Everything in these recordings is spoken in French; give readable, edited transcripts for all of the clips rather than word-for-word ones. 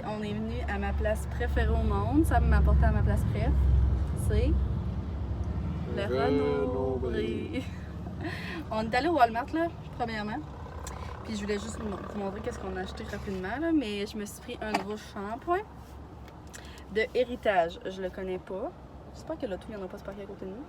Puis on est venu à ma place préférée au monde. Ça m'a apporté à ma place préf. C'est le Renaud-Bré. On est allé au Walmart, là, premièrement. Puis je voulais juste vous montrer qu'est-ce qu'on a acheté rapidement, là. Mais je me suis pris un nouveau shampoing de Héritage. Je le connais pas. J'espère que l'auto, il n'y en a pas se parquer à côté de nous.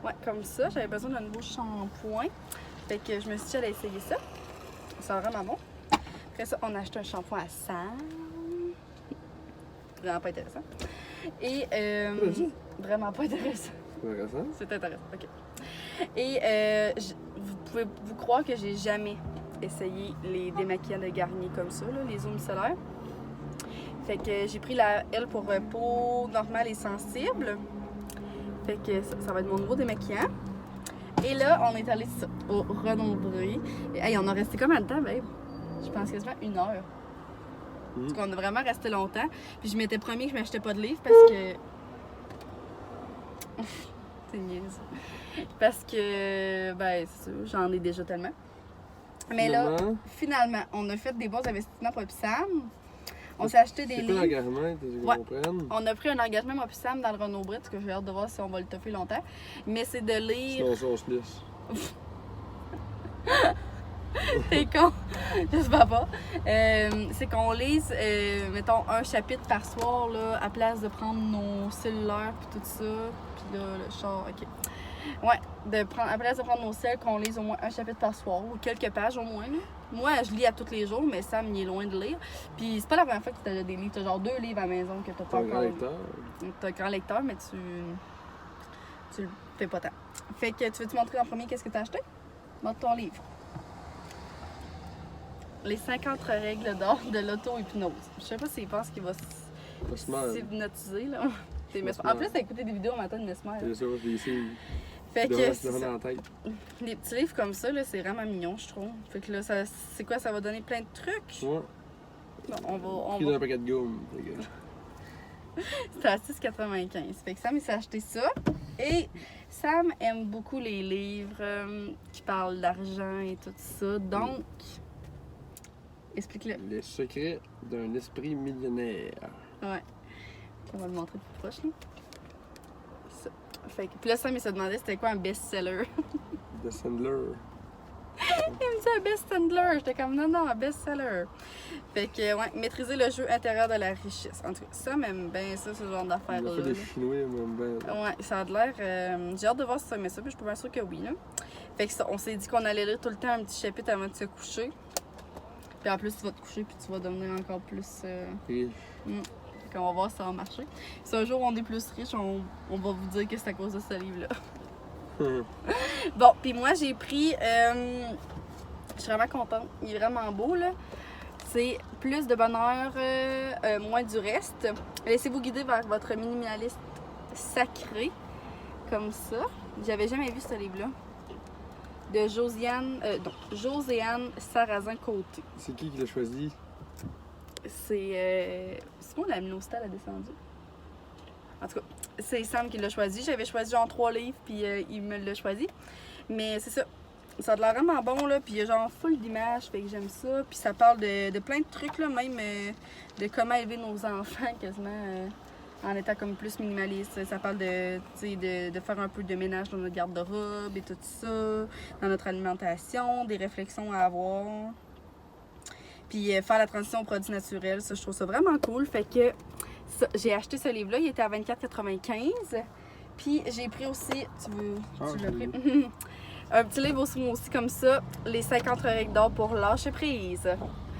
Ouais, comme ça. J'avais besoin d'un nouveau shampoing. Fait que je me suis dit, j'allais essayer ça. Ça sent vraiment bon. Après ça, on a acheté un shampoing à Sam. Vraiment pas intéressant. Et vraiment pas intéressant. Intéressant. C'est intéressant, ok. Et vous pouvez vous croire que j'ai jamais essayé les démaquillants de Garnier comme ça, là, les eaux micellaires. Fait que j'ai pris la L pour peau normale et sensible. Fait que ça va être mon nouveau démaquillant. Et là, on est allé au Renaud-Bré. Hey, on a resté combien de temps, babe? Je pense quasiment 1 heure. Parce qu'on a vraiment resté longtemps. Puis je m'étais promis que je m'achetais pas de livres parce que... C'est niaise. Parce que, ben, c'est sûr, j'en ai déjà tellement. Mais là, finalement, on a fait des bons investissements pour Sam. On s'est acheté des livres. C'est quoi l'engagement, ouais. On a pris un engagement, moi puis Sam, dans le Renaud-Bré, parce que j'ai hâte de voir si on va le toffer longtemps. Mais c'est de lire... Sinon, on se laisse. T'es con! J'espère pas. C'est qu'on lise, mettons, un chapitre par soir, là, à place de prendre nos cellulaires puis tout ça. Puis là, le char, ok. Ouais, à place de prendre nos cellulaires, qu'on lise au moins un chapitre par soir, ou quelques pages au moins. Là. Moi, je lis à tous les jours, mais Sam, il est loin de lire. Puis c'est pas la première fois que tu as des livres. T'as genre 2 livres à la maison que t'as pas encore. T'as un grand lecteur. T'as un grand lecteur, mais tu le fais pas tant. Fait que tu veux-tu montrer en premier qu'est-ce que t'as acheté? Montre ton livre. Les 50 règles d'or de l'auto-hypnose. Je sais pas s'il pense qu'il va s'hypnotiser, là. En plus, t'as écouté des vidéos en matin de Mesmer. C'est ça, des signes. Fait que dans la tête. les petits livres comme ça, là, c'est vraiment mignon, je trouve. Fait que là, c'est quoi? Ça va donner plein de trucs? Ouais. Bon, on va... Dans un paquet de gomme. C'était à 6,95. Fait que Sam, il s'est acheté ça. Et Sam aime beaucoup les livres qui parlent d'argent et tout ça. Donc... Explique-le. Les secrets d'un esprit millionnaire. Ouais. On va le montrer plus proche, là. Ça. Fait que, puis là, Sam, il se demandait c'était quoi un best-seller. De Sandler. Il me dit un best-seller. J'étais comme non, un best-seller. Fait que, ouais, maîtriser le jeu intérieur de la richesse. En tout cas, Sam aime bien ça, ce genre d'affaires-là. Il a fait des Chinois, même bien. Ouais, ça a l'air. J'ai hâte de voir si ça met ça, puis je suis pas bien sûre que oui, là. Fait que ça, on s'est dit qu'on allait lire tout le temps un petit chapitre avant de se coucher. Puis en plus, tu vas te coucher puis tu vas devenir encore plus riche. Fait qu'on va voir si ça va marcher. Si un jour on est plus riche, on va vous dire que c'est à cause de ce livre-là. Bon, puis moi j'ai pris... je suis vraiment contente. Il est vraiment beau, là. C'est plus de bonheur, moins du reste. Laissez-vous guider vers votre minimaliste sacré. Comme ça. J'avais jamais vu ce livre-là. De Joséanne Sarrazin-Côté. C'est qui l'a choisi? C'est moi, la minostal a descendu. En tout cas, c'est Sam qui l'a choisi. J'avais choisi genre 3 livres, puis il me l'a choisi. Mais c'est ça. Ça a l'air vraiment bon, là. Puis il y a genre full d'images, fait que j'aime ça. Puis ça parle de plein de trucs, là, même de comment élever nos enfants, quasiment. En étant comme plus minimaliste. Ça parle de faire un peu de ménage dans notre garde-robe et tout ça, dans notre alimentation, des réflexions à avoir. Puis faire la transition aux produits naturels, ça, je trouve ça vraiment cool. Fait que j'ai acheté ce livre-là, il était à 24,95. Puis j'ai pris aussi, tu l'as pris? Un petit livre aussi comme ça, les 50 règles d'or pour lâcher prise. Ça,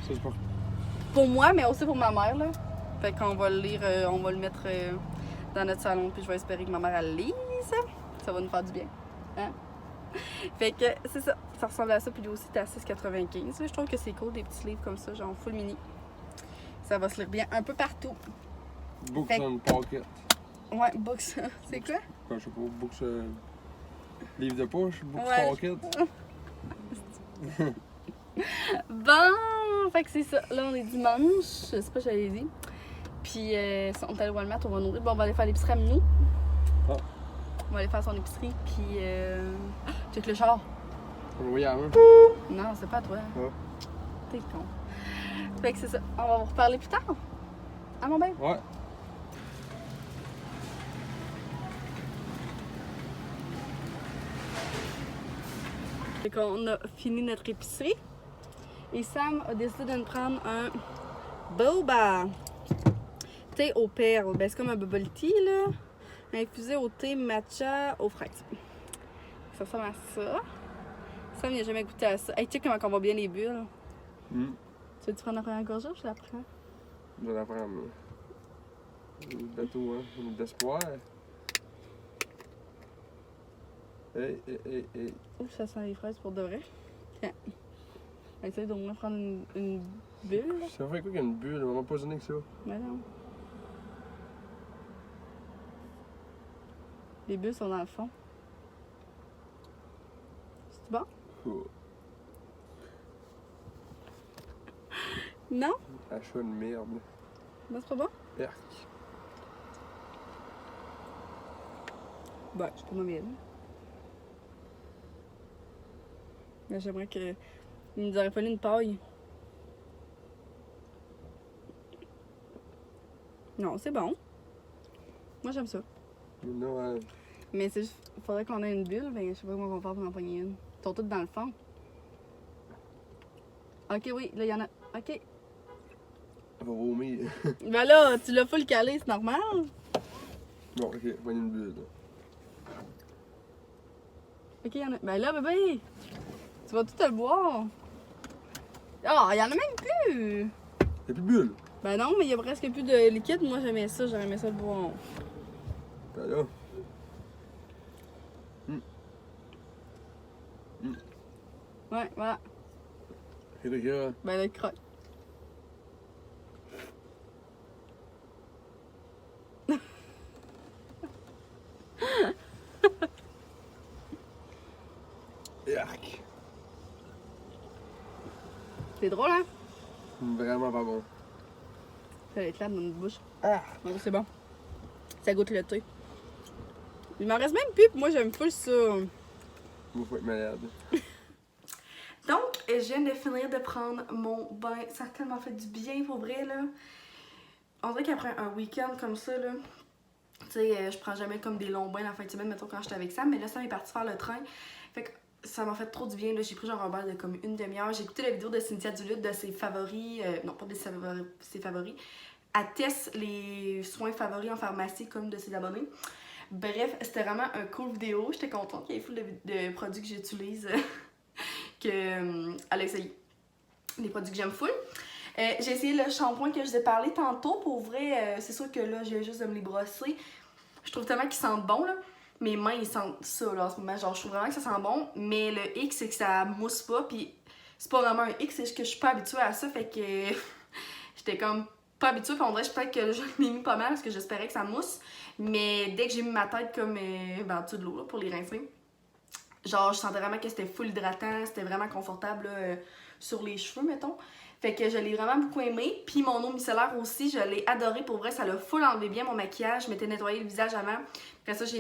c'est pour moi, mais aussi pour ma mère, là. Fait qu'on va le lire, on va le mettre dans notre salon, puis je vais espérer que ma mère elle lise. Ça va nous faire du bien. Hein? Fait que c'est ça, ça ressemble à ça, puis lui aussi t'es à 6,95. Je trouve que c'est cool, des petits livres comme ça, genre full mini. Ça va se lire bien un peu partout. Books on Pocket. Ouais, books, c'est quoi? Je sais pas, books... livre de poche, books Pocket. Bon, fait que c'est ça. Là, on est dimanche, je sais pas, j'avais dit. Puis, on est allé au Walmart, on va nourrir. Bon, on va aller faire l'épicerie à Minou. Ah. On va aller faire son épicerie, puis... check le char. Oui, à main. Non, c'est pas à toi. Ah. T'es con. Fait que c'est ça. On va vous reparler plus tard. Ah mon bain? Ouais. Fait qu'on a fini notre épicerie. Et Sam a décidé de nous prendre un boba. Thé aux perles. Ben, c'est comme un bubble tea, là. Infusé au thé matcha aux fraises. Ça ressemble à ça. Sam, il n'a jamais goûté à ça. Hey, check comment on voit bien les bulles. Mm. Tu veux-tu prendre la première gorgée ou je la prends? Je vais la prendre. Le bateau, hein. D'espoir. Hey. Ouf, ça sent les fraises pour de vrai. Tiens. Essaye d'au moins prendre une bulle. Ça fait quoi qu'il y a une bulle? On m'a pas donné que ça. Mais non. Les bulles sont dans le fond. C'est bon? Oh. Non? Achat de merde. Non, c'est pas bon? Perc. Ben, c'est pas mauvais. Mais j'aimerais que. Il nous aurait fallu une paille. Non, c'est bon. Moi, j'aime ça. Non, hein. Mais c'est juste. Faudrait qu'on ait une bulle, mais je sais pas comment on va faire pour en pogner une. Ils sont toutes dans le fond. Ok, oui, là, il y en a. Ok. Elle va vomir. Ben là, tu l'as full calé, c'est normal. Bon, ok, prenez une bulle. Ok, il y en a. Ben là, bébé! Tu vas tout te le boire. Ah, il y en a même plus! Y'a plus de bulle. Ben non, mais il y a presque plus de liquide. Moi, j'aimais ça, j'aurais aimé ça le boire. Ben là. Ouais, voilà. Et le gars. Ben là, croque. Yark. C'est drôle, hein? Vraiment pas bon. Ça éclate dans notre bouche. Ah! Donc, c'est bon. Ça goûte le thé. Il m'en reste même plus, puis moi, j'aime full ça. Moi, faut être malade. Donc, je viens de finir de prendre mon bain. Ça a tellement fait du bien, pour vrai, là. On dirait qu'après un week-end comme ça, là, tu sais, je prends jamais comme des longs bains la fin de semaine, mettons, quand j'étais avec Sam, mais là, Sam est parti faire le train. Fait que ça m'a fait trop du bien, là. J'ai pris genre un bain de comme une demi-heure. J'ai écouté la vidéo de Cynthia Duluth de ses favoris, non, pas de ses favoris. Elle teste les soins favoris en pharmacie comme de ses abonnés. Bref, c'était vraiment un cool vidéo. J'étais contente qu'il y ait full de produits que j'utilise. Elle a essayé. Des produits que j'aime full. J'ai essayé le shampoing que je vous ai parlé tantôt. Pour vrai, c'est sûr que là, j'ai juste de me les brosser. Je trouve tellement qu'ils sentent bon, là. Mes mains, ils sentent ça, là, en ce moment. Genre, je trouve vraiment que ça sent bon. Mais le hic, c'est que ça mousse pas. Puis, c'est pas vraiment un hic, c'est juste que je suis pas habituée à ça. Fait que j'étais comme pas habituée. Puis, on dirait peut-être que je l'ai mis pas mal parce que j'espérais que ça mousse. Mais dès que j'ai mis ma tête comme en dessous de l'eau, là, pour les rincer, genre, je sentais vraiment que c'était full hydratant. C'était vraiment confortable, là, sur les cheveux, mettons. Fait que je l'ai vraiment beaucoup aimé. Puis mon eau micellaire aussi, je l'ai adoré. Pour vrai, ça l'a full enlevé bien mon maquillage. Je m'étais nettoyé le visage avant. Après ça, je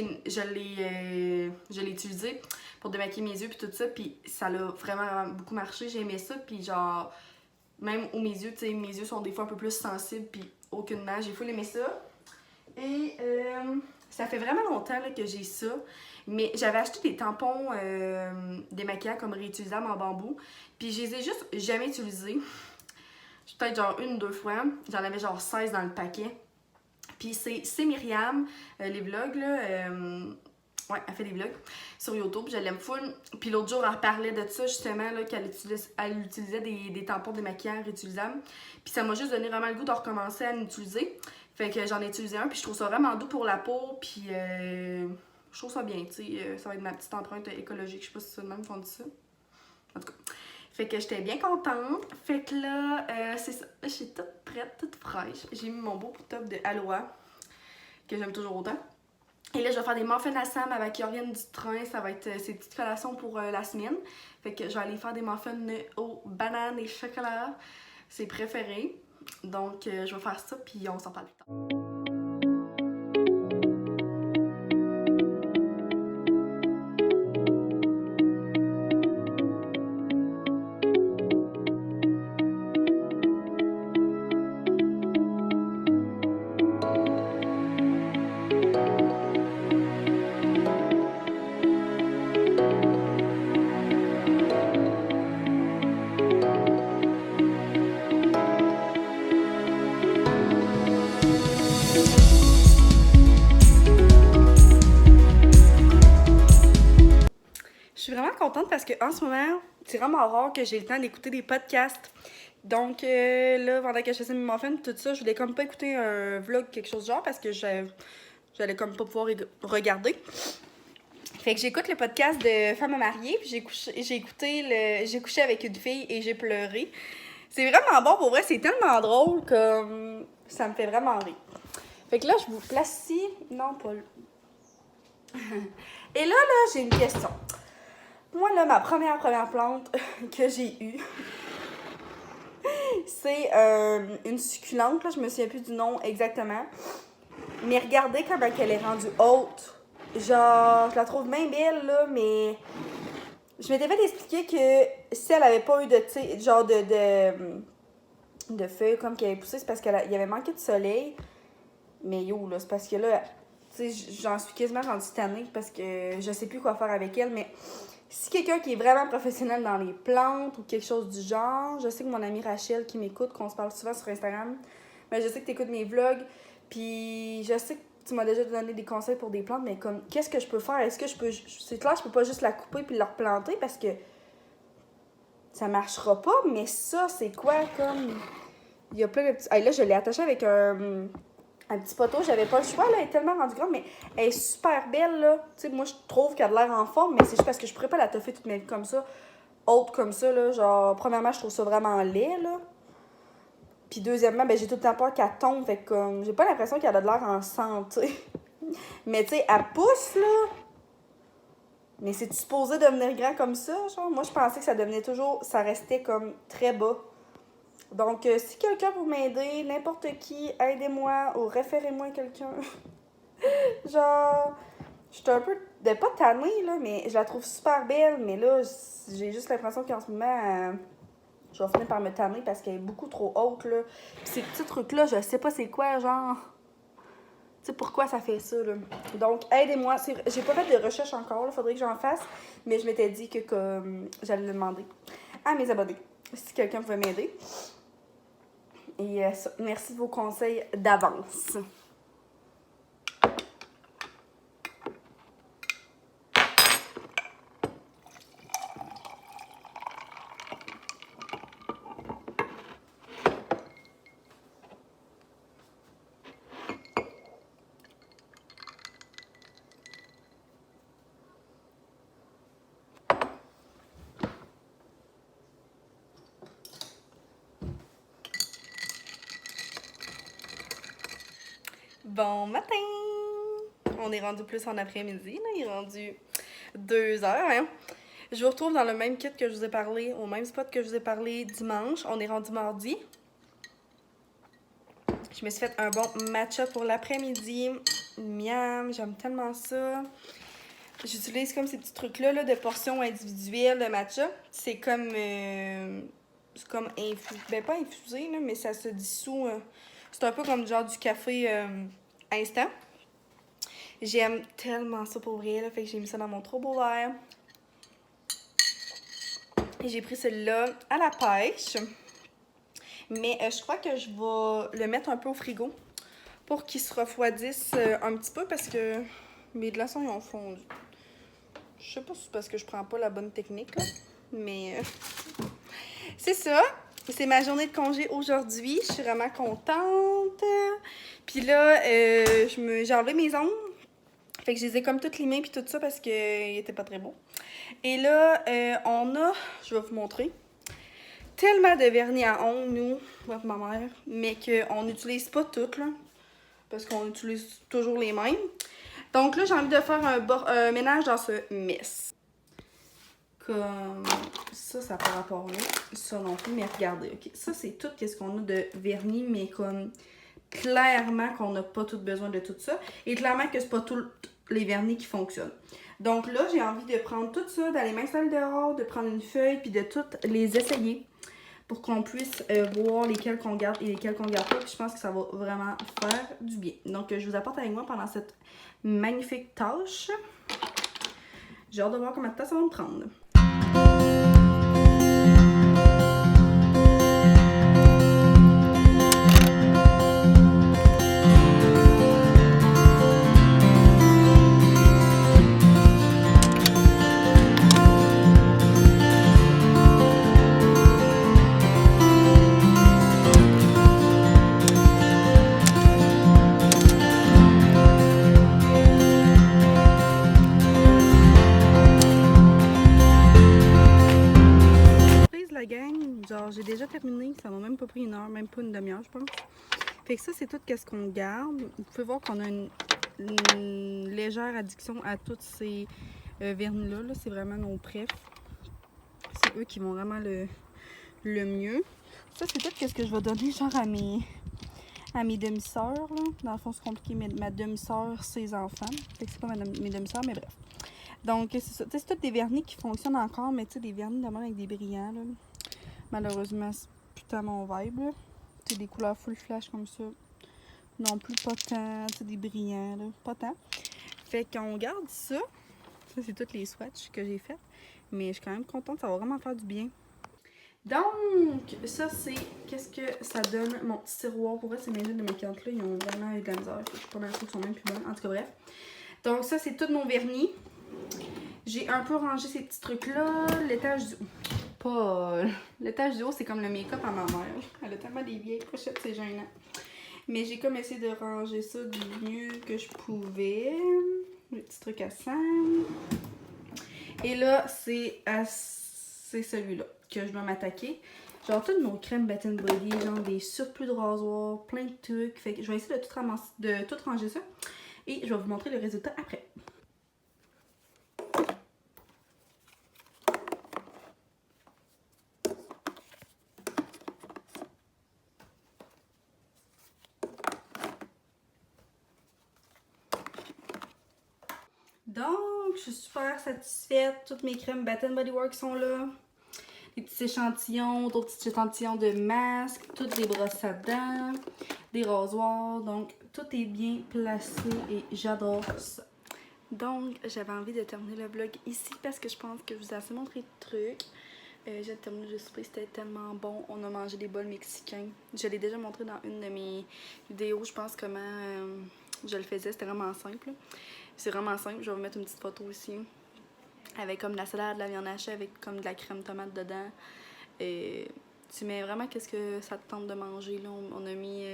l'ai utilisé pour démaquiller mes yeux puis tout ça. Puis ça l'a vraiment beaucoup marché. J'ai aimé ça. Puis genre, même aux mes yeux, tu sais, mes yeux sont des fois un peu plus sensibles. Puis aucunement, j'ai full aimé ça. Et ça fait vraiment longtemps là, que j'ai ça. Mais j'avais acheté des tampons démaquillants comme réutilisables en bambou. Puis je les ai juste jamais utilisés. Peut-être genre une ou deux fois. J'en avais genre 16 dans le paquet. Puis c'est Myriam, les vlogs là. Ouais, elle fait des vlogs sur YouTube. Je l'aime full. Puis l'autre jour, elle parlait de ça justement, là, qu'elle utilisait des tampons démaquillants réutilisables. Puis ça m'a juste donné vraiment le goût de recommencer à en utiliser. Fait que j'en ai utilisé un. Puis je trouve ça vraiment doux pour la peau. Puis je trouve ça bien, tu sais. Ça va être ma petite empreinte écologique. Je sais pas si c'est ça de même qu'on dit ça. En tout cas. Fait que j'étais bien contente. Fait que là, c'est ça. Je suis toute prête, toute fraîche. J'ai mis mon beau top de Aloha, que j'aime toujours autant. Et là, je vais faire des muffins à Sam avec qui reviennent du train. Ça va être ses petites collations pour la semaine. Fait que je vais aller faire des muffins aux bananes et chocolat. C'est préféré. Donc, je vais faire ça, puis on s'en parle plus tard. contente parce qu'en ce moment, c'est vraiment rare que j'ai le temps d'écouter des podcasts. Donc là, pendant que je faisais mes muffins, tout ça, je voulais comme pas écouter un vlog, quelque chose de genre, parce que j'allais comme pas pouvoir regarder. Fait que j'écoute le podcast de Femmes à marier, puis j'ai couché avec une fille et j'ai pleuré. C'est vraiment bon, pour vrai, c'est tellement drôle que ça me fait vraiment rire. Fait que là, je vous place ici. Non, pas là. Et là, j'ai une question. Moi, là, ma première plante que j'ai eue, c'est une succulente, là, je me souviens plus du nom exactement. Mais regardez comment elle est rendue haute. Genre, je la trouve bien belle, là, mais je m'étais fait expliquer que si elle avait pas eu de, tu sais, genre de feuilles comme qu'elle avait poussé, c'est parce qu'il y avait manqué de soleil. Mais yo, là, c'est parce que là, tu sais, j'en suis quasiment rendue tannée parce que je sais plus quoi faire avec elle, mais si quelqu'un qui est vraiment professionnel dans les plantes ou quelque chose du genre, je sais que mon amie Rachel qui m'écoute, qu'on se parle souvent sur Instagram, mais je sais que tu écoutes mes vlogs, puis je sais que tu m'as déjà donné des conseils pour des plantes, mais comme, qu'est-ce que je peux faire? Est-ce que je peux... C'est clair, je peux pas juste la couper puis la replanter parce que ça marchera pas, mais ça, c'est quoi, comme... Il y a plein de petits... Hey, là, je l'ai attachée avec un petit poteau, j'avais pas le choix, là, elle est tellement rendue grande, mais elle est super belle, là. Tu sais, moi, je trouve qu'elle a de l'air en forme, mais c'est juste parce que je pourrais pas la toffer toute ma vie comme ça, haute comme ça, là. Genre, premièrement, je trouve ça vraiment laid, là. Puis deuxièmement, ben j'ai tout le temps peur qu'elle tombe, fait que comme, j'ai pas l'impression qu'elle a de l'air en santé. Mais tu sais, elle pousse, là. Mais c'est-tu supposé devenir grand comme ça, genre? Moi, je pensais que ça devenait toujours, ça restait comme très bas. Donc, si quelqu'un veut m'aider, n'importe qui, aidez-moi ou référez-moi à quelqu'un. Genre, je suis un peu, pas tannée, là, mais je la trouve super belle. Mais là, j'ai juste l'impression qu'en ce moment, je vais finir par me tanner parce qu'elle est beaucoup trop haute, là. Puis ces petits trucs-là, je sais pas c'est quoi, genre... Tu sais, pourquoi ça fait ça, là. Donc, aidez-moi. J'ai pas fait de recherche encore, là. Faudrait que j'en fasse. Mais je m'étais dit que comme j'allais le demander à mes abonnés. Si quelqu'un pouvait m'aider. Et merci de vos conseils d'avance. Bon matin! On est rendu plus en après-midi, là. Il est rendu 2 heures, hein? Je vous retrouve dans le même kit que je vous ai parlé, au même spot que je vous ai parlé dimanche. On est rendu mardi. Je me suis fait un bon matcha pour l'après-midi. Miam, j'aime tellement ça. J'utilise comme ces petits trucs-là là, de portions individuelles de matcha. C'est comme... c'est comme infusé. Ben, pas infusé, là, mais ça se dissout. C'est un peu comme genre du café instant. J'aime tellement ça pour vrai, là. Fait que j'ai mis ça dans mon trop beau verre. Et j'ai pris celui-là à la pêche. Mais je crois que je vais le mettre un peu au frigo pour qu'il se refroidisse un petit peu parce que mes glaçons ils ont fondu. Je sais pas si c'est parce que je prends pas la bonne technique, là. Mais c'est ça. C'est ma journée de congé aujourd'hui. Je suis vraiment contente. Puis là, j'ai enlevé mes ongles. Fait que je les ai comme toutes limées puis tout ça parce qu'ils étaient pas très beaux. Et là, on a, je vais vous montrer, tellement de vernis à ongles, nous, avec ma mère, mais qu'on n'utilise pas toutes, là. Parce qu'on utilise toujours les mêmes. Donc là, j'ai envie de faire un ménage dans ce mess. Comme ça n'a pas rapport là. Ça non plus, mais regardez, ok. Ça, c'est tout ce qu'on a de vernis, mais comme clairement qu'on n'a pas tout besoin de tout ça. Et clairement que c'est pas tous les vernis qui fonctionnent. Donc là, j'ai envie de prendre tout ça, d'aller m'installer dehors, de prendre une feuille, puis de toutes les essayer pour qu'on puisse voir lesquels qu'on garde et lesquels qu'on garde pas. Puis je pense que ça va vraiment faire du bien. Donc, je vous apporte avec moi pendant cette magnifique tâche. J'ai hâte de voir combien de temps ça va me prendre. déjà terminé, ça m'a même pas pris une heure, même pas une demi-heure, je pense. Fait que ça, c'est tout ce qu'on garde. Vous pouvez voir qu'on a une légère addiction à tous ces vernis-là. -là, c'est vraiment nos préf. C'est eux qui vont vraiment le mieux. Ça, c'est tout ce que je vais donner genre à mes demi-sœurs. Dans le fond, c'est compliqué, mais ma demi-sœur, ses enfants. Fait que c'est pas mes demi-sœurs, mais bref. Donc, c'est ça. C'est tous des vernis qui fonctionnent encore, mais tu sais, des vernis de même avec des brillants. Là. Malheureusement, c'est putain mon vibe. C'est des couleurs full flash comme ça. Non plus pas tant, tu sais, des brillants, là. Pas tant. Fait qu'on garde ça. Ça, c'est tous les swatchs que j'ai fait. Mais je suis quand même contente, ça va vraiment faire du bien. Donc, ça, c'est qu'est-ce que ça donne mon petit tiroir. Pour vrai, ces mélanges de mes cartes là, ils ont vraiment eu de la misère. Je suis pas mal sûre qu'ils sont même plus bonnes. En tout cas, bref. Donc, ça, c'est tout mon vernis. J'ai un peu rangé ces petits trucs-là. L'étage du haut. Pas. L'étage du haut, c'est comme le make-up à ma mère. Elle a tellement des vieilles pochettes, c'est gênant. Mais j'ai comme essayé de ranger ça du mieux que je pouvais. Les petits trucs à sang. Et là, c'est celui-là que je dois m'attaquer. Genre, toutes nos crèmes Bath Body, genre des surplus de rasoir, plein de trucs. Fait que je vais essayer de tout ranger ça. Et je vais vous montrer le résultat après. Donc, je suis super satisfaite. Toutes mes crèmes Bath Body Works sont là. Des petits échantillons, d'autres petits échantillons de masques, toutes des brosses à dents, des rasoirs. Donc, tout est bien placé et j'adore ça. Donc, j'avais envie de terminer le vlog ici parce que je pense que je vous ai assez montré de trucs. J'ai terminé le souper, c'était tellement bon. On a mangé des bols mexicains. Je l'ai déjà montré dans une de mes vidéos, je pense comment je le faisais. C'était vraiment simple. C'est vraiment simple. Je vais vous mettre une petite photo ici. Avec comme de la salade, de la viande hachée, avec comme de la crème tomate dedans. Et tu mets vraiment qu'est-ce que ça te tente de manger. Là. On a mis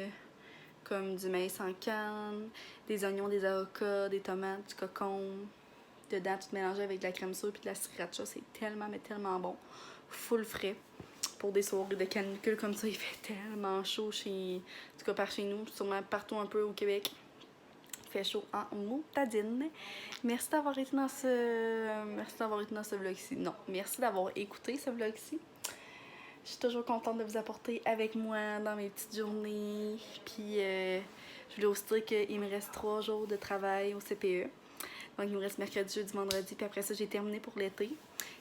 comme du maïs en canne, des oignons, des avocats, des tomates, du cocon. Dedans, tout mélangé avec de la crème sûre et de la sriracha. C'est tellement, mais tellement bon. Full frais. Pour des soirées de canicule comme ça, il fait tellement chaud en tout cas par chez nous, sûrement partout un peu au Québec. Fait chaud en moutadine. Merci d'avoir été dans ce vlog-ci. Non, merci d'avoir écouté ce vlog-ci. Je suis toujours contente de vous apporter avec moi dans mes petites journées. Puis, je voulais aussi dire qu'il me reste 3 jours de travail au CPE. Donc, il me reste mercredi, jeudi, vendredi. Puis après ça, j'ai terminé pour l'été.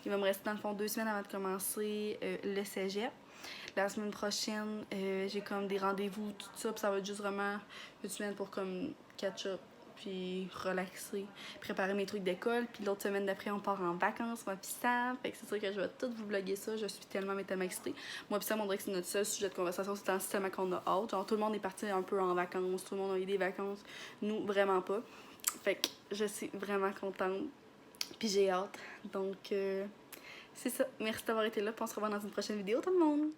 Il va me rester dans le fond 2 semaines avant de commencer le cégep. La semaine prochaine, j'ai comme des rendez-vous, tout ça. Puis ça va être juste vraiment une semaine pour comme catch-up, puis relaxer, préparer mes trucs d'école. Puis l'autre semaine d'après, on part en vacances, moi puis Sam. Fait que c'est sûr que je vais tout vous vlogger ça. Je suis tellement excitée. Moi puis Sam, on dirait que c'est notre seul sujet de conversation. C'est tellement qu'on a hâte. Genre, tout le monde est parti un peu en vacances. Tout le monde a eu des vacances. Nous, vraiment pas. Fait que je suis vraiment contente. Puis j'ai hâte. Donc, c'est ça. Merci d'avoir été là. Puis on se revoit dans une prochaine vidéo, tout le monde.